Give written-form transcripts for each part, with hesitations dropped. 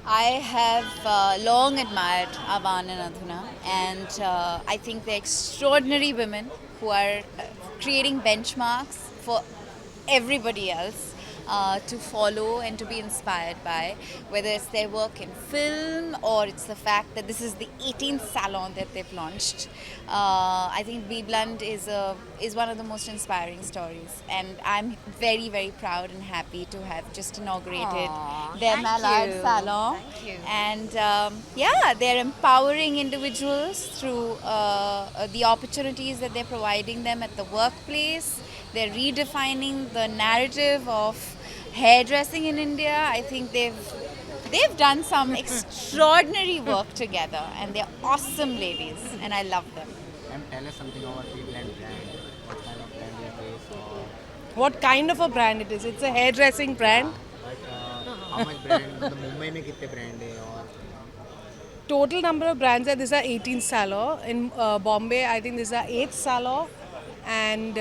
I have long admired Avan and Adhuna, and I think they're extraordinary women who are creating benchmarks for everybody else to follow and to be inspired by, whether it's their work in film or it's the fact that this is the 18th salon that they've launched. I think Bee Blunt is one of the most inspiring stories, and I'm very very proud and happy to have just inaugurated Aw, their thank Mallard you. salon. Thank you. And yeah, they're empowering individuals through the opportunities that they're providing them at the workplace. They're redefining the narrative of hairdressing in India. I think they've done some extraordinary work together, and they're awesome ladies, and I love them. And tell us something about the blend brand. What kind of brand is this? Or What kind of a brand it is? It's a hairdressing brand. but how much brand? मतलब मुंबई में कितने brand है और Total number of brands are this are 18 salon. In Bombay, I think this are 8 salon. And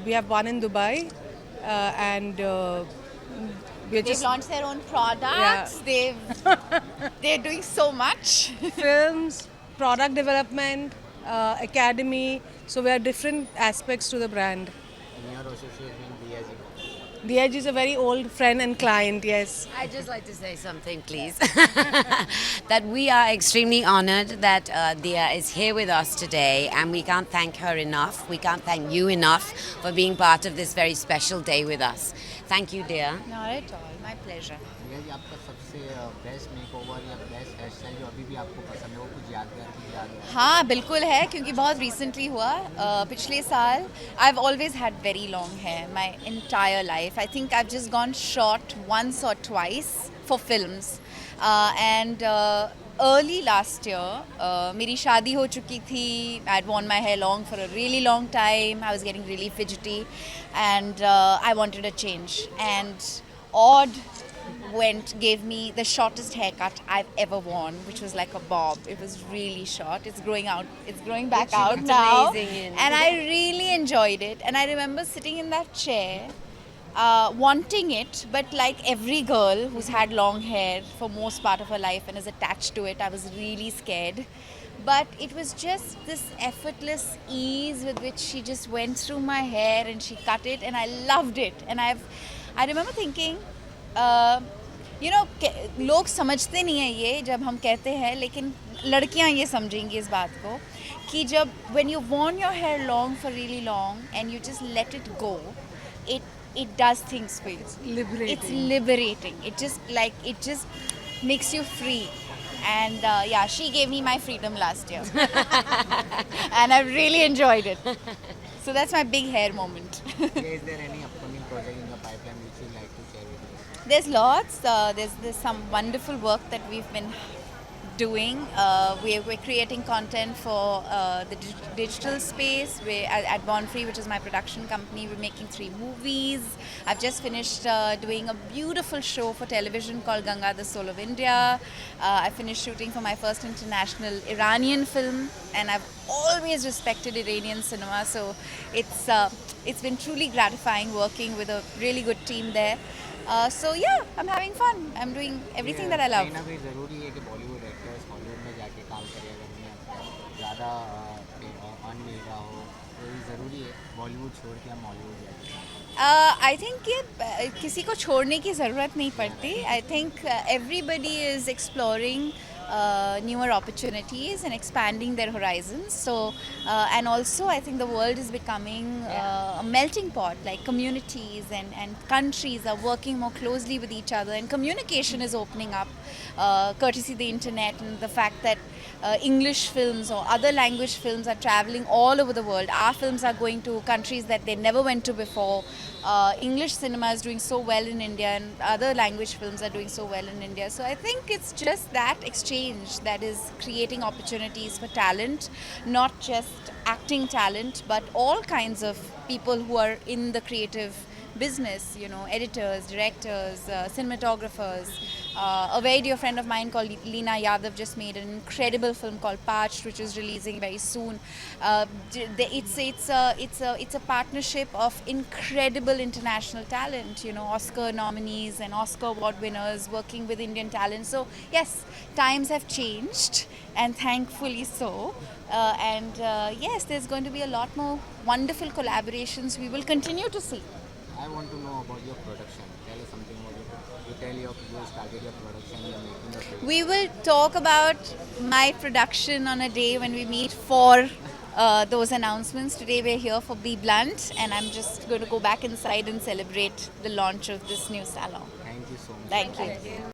we have one in Dubai. And we're They've just launched their own products. They're doing so much. films, product development, academy. So we have different aspects to the brand. in your association with BSG? The Edge is a very old friend and client, yes. I'd just like to say something, please. That we are extremely honored that Dia is here with us today, and we can't thank her enough. We can't thank you enough for being part of this very special day with us. Thank you, Dia. Not at all. My pleasure. भैया जी आपका सबसे best makeover या best hair style जो अभी भी आपको पसंद है वो कुछ यादगार कुछ याद है? हाँ बिल्कुल है, क्योंकि बहुत रिसेंटली हुआ पिछले साल. I have always had very long hair my entire life. I think I have just gone short once or twice for films. And early last year, मेरी शादी हो चुकी थी. I had worn my hair long for a really long time. I was getting really fidgety, and I wanted a change. And Odd gave me the shortest haircut I've ever worn, which was like a bob. It was really short. It's growing out. It's growing back out looked now, amazing in. and I really enjoyed it. And I remember sitting in that chair, wanting it, but like every girl who's had long hair for most part of her life and is attached to it, I was really scared. But it was just this effortless ease with which she just went through my hair and she cut it, and I loved it. And I remember thinking, लोग समझते नहीं है ये जब हम कहते हैं, लेकिन लड़कियां ये समझेंगी इस बात को कि जब when you worn your hair long for really long and you just let it go, it does things for you. Liberating. It's liberating. It just makes you free. And yeah, she gave me my freedom last year. And I really enjoyed it. So that's my big hair moment. Is there any upcoming project in the pipeline which you'd like to share with us? There's lots. There's some wonderful work that we've been doing. We're creating content for the digital space. We're at Born Free, which is my production company. We're making 3 movies. I've just finished doing a beautiful show for television called Ganga, the Soul of India. I finished shooting for my first international Iranian film, and I've always respected Iranian cinema. So it's been truly gratifying working with a really good team there. So yeah, I'm having fun. I'm doing everything that I love. कहीं ना कहीं ज़रूरी है कि Bollywood actors Hollywood में जाके काम करें अगर उन्हें ज़्यादा अर्न मिल रहा हो तो ये ज़रूरी है बॉलीवुड छोड़ के हम हॉलीवुड जाके. आई थिंक कि किसी को छोड़ने की ज़रूरत नहीं पड़ती. I think everybody is exploring newer opportunities and expanding their horizons. So, and also I think the world is becoming a melting pot. Like communities and countries are working more closely with each other, and communication is opening up, courtesy the internet and the fact that English films or other language films are traveling all over the world. Our films are going to countries that they never went to before. English cinema is doing so well in India, and other language films are doing so well in India. So I think it's just that exchange that is creating opportunities for talent, not just acting talent, but all kinds of people who are in the creative business, editors, directors, cinematographers, A very dear friend of mine called Leena Yadav just made an incredible film called Parched, which is releasing very soon. It's a partnership of incredible international talent. You know, Oscar nominees and Oscar award winners working with Indian talent. So yes, times have changed, and thankfully so. Yes, there's going to be a lot more wonderful collaborations we will continue to see. I want to know about your production. Tell us something about you started your production, you're making a film. We will talk about my production on a day when we meet for those announcements. Today we're here for Be Blunt, and I'm just going to go back inside and celebrate the launch of this new salon. Thank you so much. Thank you.